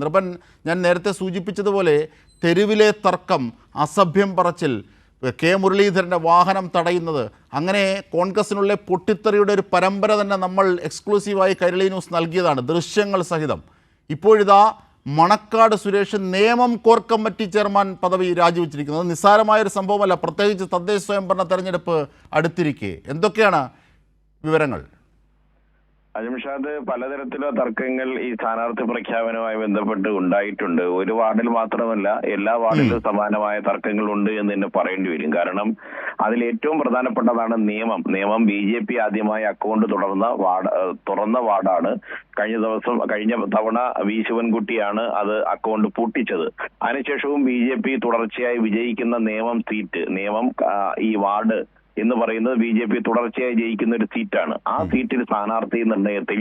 നിർഭൻ, ഞാൻ നേരത്തെ സൂചിപ്പിച്ചതുപോലെ തെരുവിലെ തർക്കം, അസഭ്യം പറച്ചിൽ, കെ മുരളീധരൻ്റെ വാഹനം തടയുന്നത്, അങ്ങനെ കോൺഗ്രസിനുള്ള പൊട്ടിത്തെറിയുടെ ഒരു പരമ്പര തന്നെ നമ്മൾ എക്സ്ക്ലൂസീവായി കൈരളി ന്യൂസ് നൽകിയതാണ്, ദൃശ്യങ്ങൾ സഹിതം. ഇപ്പോഴിതാ മണക്കാട് സുരേഷ് നിയമം കോർ കമ്മിറ്റി ചെയർമാൻ പദവി രാജിവെച്ചിരിക്കുന്നത് നിസ്സാരമായൊരു സംഭവമല്ല, പ്രത്യേകിച്ച് തദ്ദേശ സ്വയംഭരണ തെരഞ്ഞെടുപ്പ് അടുത്തിരിക്കെ. എന്തൊക്കെയാണ് വിവരങ്ങൾ? അജംഷാദ്, പലതരത്തിലുള്ള തർക്കങ്ങൾ ഈ സ്ഥാനാർത്ഥി പ്രഖ്യാപനവുമായി ബന്ധപ്പെട്ട് ഉണ്ടായിട്ടുണ്ട്. ഒരു വാർഡിൽ മാത്രമല്ല, എല്ലാ വാർഡിലും സമാനമായ തർക്കങ്ങൾ ഉണ്ട് എന്ന് തന്നെ പറയേണ്ടി വരും. കാരണം അതിൽ ഏറ്റവും പ്രധാനപ്പെട്ടതാണ് നിയമം. BJP ആദ്യമായി അക്കൗണ്ട് തുറന്ന വാർഡാണ്. കഴിഞ്ഞ തവണ വി ശിവൻകുട്ടിയാണ് അത് അക്കൗണ്ട് പൂട്ടിച്ചത്. അതിനുശേഷവും BJP തുടർച്ചയായി വിജയിക്കുന്ന നിയമം ഈ വാർഡ് എന്ന് പറയുന്നത് BJP തുടർച്ചയായി ജയിക്കുന്ന ഒരു സീറ്റാണ്. ആ സീറ്റിൽ സ്ഥാനാർത്ഥി നിർണയത്തിൽ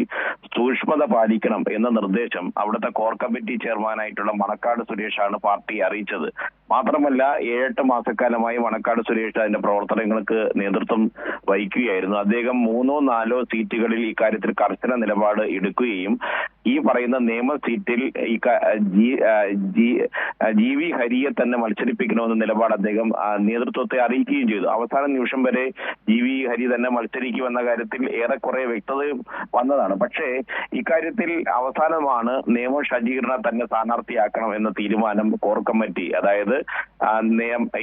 സൂക്ഷ്മത പാലിക്കണം എന്ന നിർദ്ദേശം അവിടുത്തെ കോർ കമ്മിറ്റി ചെയർമാനായിട്ടുള്ള മണക്കാട് സുരേഷാണ് പാർട്ടിയെ അറിയിച്ചത്. മാത്രമല്ല, 7-8 മാസക്കാലമായി മണക്കാട് സുരേഷ് അതിന്റെ പ്രവർത്തനങ്ങൾക്ക് നേതൃത്വം വഹിക്കുകയായിരുന്നു. അദ്ദേഹം 3-4 സീറ്റുകളിൽ ഇക്കാര്യത്തിൽ കർശന നിലപാട് എടുക്കുകയും ഈ പറയുന്ന നിയമ സീറ്റിൽ GV ഹരിയെ തന്നെ മത്സരിപ്പിക്കണമെന്ന നിലപാട് അദ്ദേഹം നേതൃത്വത്തെ അറിയിക്കുകയും ചെയ്തു. അവസാന നിമിഷം വരെ GV ഹരി തന്നെ മത്സരിക്കുമെന്ന കാര്യത്തിൽ ഏറെക്കുറെ വ്യക്തത വന്നതാണ്. പക്ഷേ ഇക്കാര്യത്തിൽ അവസാനമാണ് നിയമ ഷജീറിനെ തന്നെ സ്ഥാനാർത്ഥിയാക്കണം എന്ന തീരുമാനം കോർ കമ്മിറ്റി, അതായത്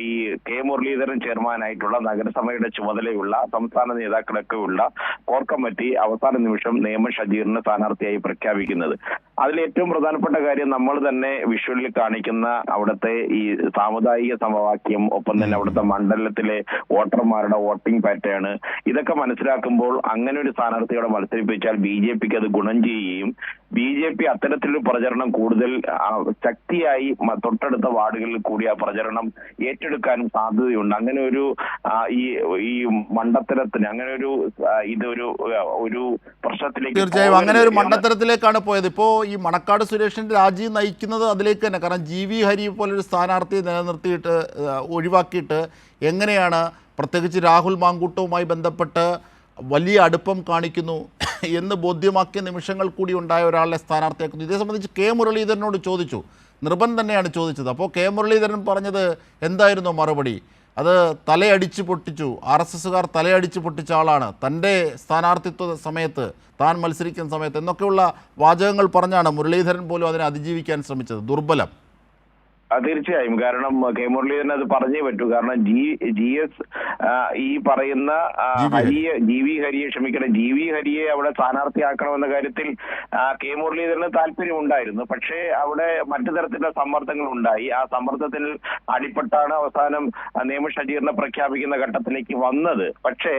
ഈ കെ മുരളീധരൻ ചെയർമാനായിട്ടുള്ള നഗരസഭയുടെ ചുമതലയുള്ള സംസ്ഥാന നേതാക്കളൊക്കെ ഉള്ള കോർ കമ്മിറ്റി അവസാന നിമിഷം നിയമ ഷജീറിനെ സ്ഥാനാർത്ഥിയായി പ്രഖ്യാപിക്കുന്നത്. അതിൽ ഏറ്റവും പ്രധാനപ്പെട്ട കാര്യം നമ്മൾ തന്നെ വിഷ്വലിൽ കാണിക്കുന്ന അവിടുത്തെ ഈ സാമുദായിക സമവാക്യം, ഒപ്പം തന്നെ അവിടുത്തെ മണ്ഡലത്തിലെ വോട്ടർമാരുടെ വോട്ടിംഗ് പാറ്റേൺ, ഇതൊക്കെ മനസ്സിലാക്കുമ്പോൾ അങ്ങനെ ഒരു സ്ഥാനാർത്ഥിയോടെ മത്സരിപ്പിച്ചാൽ BJPക്ക് അത് ഗുണം ചെയ്യുകയും BJP അത്തരത്തിലൊരു പ്രചരണം കൂടുതൽ ശക്തിയായി തൊട്ടടുത്ത വാർഡുകളിൽ കൂടി ആ പ്രചരണം ഏറ്റെടുക്കാനും സാധ്യതയുണ്ട്. അങ്ങനെ ഒരു ഈ മണ്ടത്തരത്തിന് അങ്ങനെ ഒരു പ്രശ്നത്തിലേക്ക്, തീർച്ചയായും അങ്ങനെ ഒരു മണ്ടത്തരത്തിലേക്കാണ് പോയത്. ഇപ്പോൾ ഈ മണക്കാട് സുരേഷിന്റെ രാജി നയിക്കുന്നത് അതിലേക്ക് തന്നെ. കാരണം GV ഹരി പോലൊരു സ്ഥാനാർത്ഥിയെ നിലനിർത്തിയിട്ട് ഒഴിവാക്കിയിട്ട് എങ്ങനെയാണ്, പ്രത്യേകിച്ച് രാഹുൽ മാങ്കൂട്ടവുമായി ബന്ധപ്പെട്ട് വലിയ അടുപ്പം കാണിക്കുന്നു എന്ന് ബോധ്യമാക്കിയ നിമിഷങ്ങൾ കൂടി ഉണ്ടായ ഒരാളെ സ്ഥാനാർത്ഥിയാക്കുന്നു. ഇതേ സംബന്ധിച്ച് കെ മുരളീധരനോട് ചോദിച്ചു, നിർബൻ തന്നെയാണ് ചോദിച്ചത്. അപ്പോൾ കെ മുരളീധരൻ പറഞ്ഞത് എന്തായിരുന്നു മറുപടി? അത് തലയടിച്ച് പൊട്ടിച്ചു, RSSകാർ തലയടിച്ച് പൊട്ടിച്ച ആളാണ്, തൻ്റെ സ്ഥാനാർത്ഥിത്വ സമയത്ത് താൻ മത്സരിക്കുന്ന സമയത്ത് എന്നൊക്കെയുള്ള വാചകങ്ങൾ പറഞ്ഞാണ് മുരളീധരൻ പോലും അതിനെ അതിജീവിക്കാൻ ശ്രമിച്ചത്. ദുർബലം. തീർച്ചയായും. കാരണം കെ മുരളീധരൻ അത് പറഞ്ഞേ പറ്റൂ. കാരണം GS ഈ പറയുന്ന GV ഹരിയെ അവിടെ സ്ഥാനാർത്ഥിയാക്കണമെന്ന കാര്യത്തിൽ കെ മുരളീധരന് താല്പര്യമുണ്ടായിരുന്നു. പക്ഷേ അവിടെ മറ്റു തരത്തിലുള്ള സമ്മർദ്ദങ്ങൾ ഉണ്ടായി. ആ സമ്മർദ്ദത്തിൽ അടിപ്പെട്ടാണ് അവസാനം നിയമ ഷജീറിനെ പ്രഖ്യാപിക്കുന്ന ഘട്ടത്തിലേക്ക് വന്നത്. പക്ഷേ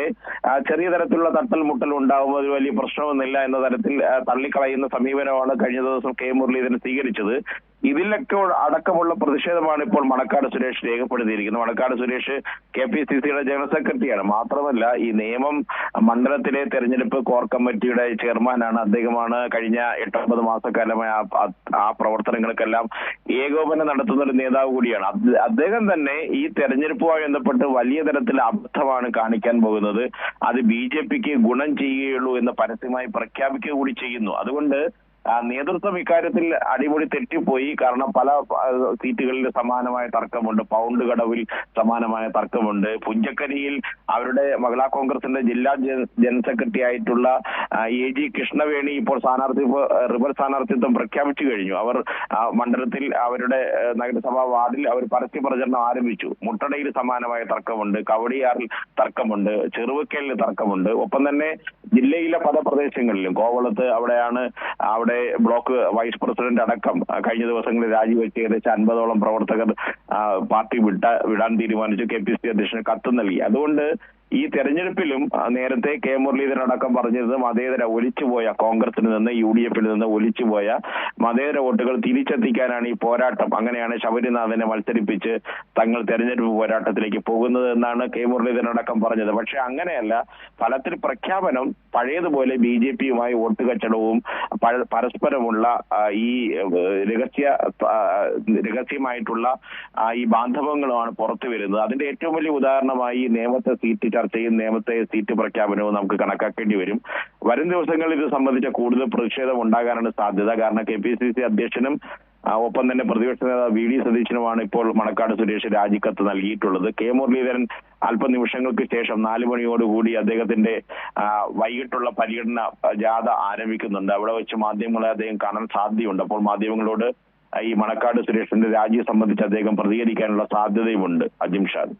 ചെറിയ തരത്തിലുള്ള തട്ടൽ മുട്ടൽ ഉണ്ടാകുമ്പോൾ അത് വലിയ പ്രശ്നമൊന്നുമില്ല എന്ന തരത്തിൽ തള്ളിക്കളയുന്ന സമീപനമാണ് കഴിഞ്ഞ ദിവസം കെ മുരളീധരൻ സ്വീകരിച്ചത്. ഇതിലൊക്കെ അടക്കമുള്ള പ്രതിഷേധമാണ് ഇപ്പോൾ മണക്കാട് സുരേഷ് രേഖപ്പെടുത്തിയിരിക്കുന്നത്. മണക്കാട് സുരേഷ് KPCCയുടെ ജനറൽ സെക്രട്ടറിയാണ്. മാത്രമല്ല, ഈ നിയമം മണ്ഡലത്തിലെ തെരഞ്ഞെടുപ്പ് കോർ കമ്മിറ്റിയുടെ ചെയർമാനാണ്. അദ്ദേഹമാണ് കഴിഞ്ഞ 8-9 മാസക്കാലമായി ആ പ്രവർത്തനങ്ങൾക്കെല്ലാം ഏകോപനം നടത്തുന്ന ഒരു നേതാവ് കൂടിയാണ്. അദ്ദേഹം തന്നെ ഈ തെരഞ്ഞെടുപ്പുമായി ബന്ധപ്പെട്ട് വലിയ തരത്തിൽ അബദ്ധമാണ് കാണിക്കാൻ പോകുന്നത്, അത് BJPക്ക് ഗുണം ചെയ്യുകയുള്ളൂ എന്ന് പരസ്യമായി പ്രഖ്യാപിക്കുക കൂടി ചെയ്യുന്നു. അതുകൊണ്ട് നേതൃത്വം ഇക്കാര്യത്തിൽ അടിമുടി തെറ്റിപ്പോയി. കാരണം പല സീറ്റുകളിൽ സമാനമായ തർക്കമുണ്ട്. പൗണ്ട് കടവിൽ സമാനമായ തർക്കമുണ്ട്. പുഞ്ചക്കരിയിൽ അവരുടെ മഹിളാ കോൺഗ്രസിന്റെ ജില്ലാ ജനറൽ സെക്രട്ടറി ആയിട്ടുള്ള AG കൃഷ്ണവേണി ഇപ്പോൾ റിബൽ സ്ഥാനാർത്ഥിത്വം പ്രഖ്യാപിച്ചു കഴിഞ്ഞു. അവർ മണ്ഡലത്തിൽ അവരുടെ നഗരസഭാ വാർഡിൽ അവർ പരസ്യ പ്രചരണം ആരംഭിച്ചു. മുട്ടടയിൽ സമാനമായ തർക്കമുണ്ട്, കവടിയാറിൽ തർക്കമുണ്ട്, ചെറുവക്കലിൽ തർക്കമുണ്ട്. ഒപ്പം തന്നെ ജില്ലയിലെ പല പ്രദേശങ്ങളിലും, കോവളത്ത് അവിടെ ബ്ലോക്ക് വൈസ് പ്രസിഡന്റ് അടക്കം കഴിഞ്ഞ ദിവസങ്ങളിൽ രാജിവെച്ച് ഏകദേശം 50ഓളം പ്രവർത്തകർ പാർട്ടി വിടാൻ തീരുമാനിച്ചു. KPCC അധ്യക്ഷന് കത്ത് നൽകി. അതുകൊണ്ട് ഈ തെരഞ്ഞെടുപ്പിലും നേരത്തെ കെ മുരളീധരൻ അടക്കം പറഞ്ഞത് മതേതര ഒലിച്ചുപോയ കോൺഗ്രസിൽ നിന്ന് UDFിൽ നിന്ന് ഒലിച്ചുപോയ മതേതര വോട്ടുകൾ തിരിച്ചെത്തിക്കാനാണ് ഈ പോരാട്ടം. അങ്ങനെയാണ് ശബരിനാഥനെ മത്സരിപ്പിച്ച് തങ്ങൾ തെരഞ്ഞെടുപ്പ് പോരാട്ടത്തിലേക്ക് പോകുന്നത് എന്നാണ് കെ മുരളീധരൻ അടക്കം പറഞ്ഞത്. പക്ഷെ അങ്ങനെയല്ല. ഫലത്തിൽ പ്രഖ്യാപനം പഴയതുപോലെ BJPയുമായി വോട്ട് കച്ചടവും പരസ്പരമുള്ള ഈ രഹസ്യമായിട്ടുള്ള ഈ ബാന്ധവങ്ങളുമാണ് പുറത്തു വരുന്നത്. അതിന്റെ ഏറ്റവും വലിയ ഉദാഹരണമായി നിയമത്തെ സീറ്റ് ചർച്ചയും നിയമത്തെ സീറ്റ് പ്രഖ്യാപനവും നമുക്ക് കണക്കാക്കേണ്ടി വരും. വരും ദിവസങ്ങളിൽ ഇത് സംബന്ധിച്ച കൂടുതൽ പ്രതിഷേധം ഉണ്ടാകാനാണ് സാധ്യത. കാരണം KPCC അധ്യക്ഷനും ഒപ്പം തന്നെ പ്രതിപക്ഷ നേതാവ് വി ഡി സതീശനുമാണ് ഇപ്പോൾ മണക്കാട് സുരേഷ് രാജിക്കത്ത് നൽകിയിട്ടുള്ളത്. കെ മുരളീധരൻ അല്പനിമിഷങ്ങൾക്ക് ശേഷം 4 മണിയോടുകൂടി അദ്ദേഹത്തിന്റെ വൈകിട്ടുള്ള പര്യടന ജാഥ ആരംഭിക്കുന്നുണ്ട്. അവിടെ വെച്ച് മാധ്യമങ്ങളെ അദ്ദേഹം കാണാൻ സാധ്യതയുണ്ട്. അപ്പോൾ മാധ്യമങ്ങളോട് ഈ മണക്കാട് സുരേഷിന്റെ രാജി സംബന്ധിച്ച് അദ്ദേഹം പ്രതികരിക്കാനുള്ള സാധ്യതയുമുണ്ട്. അജിംഷാദ്.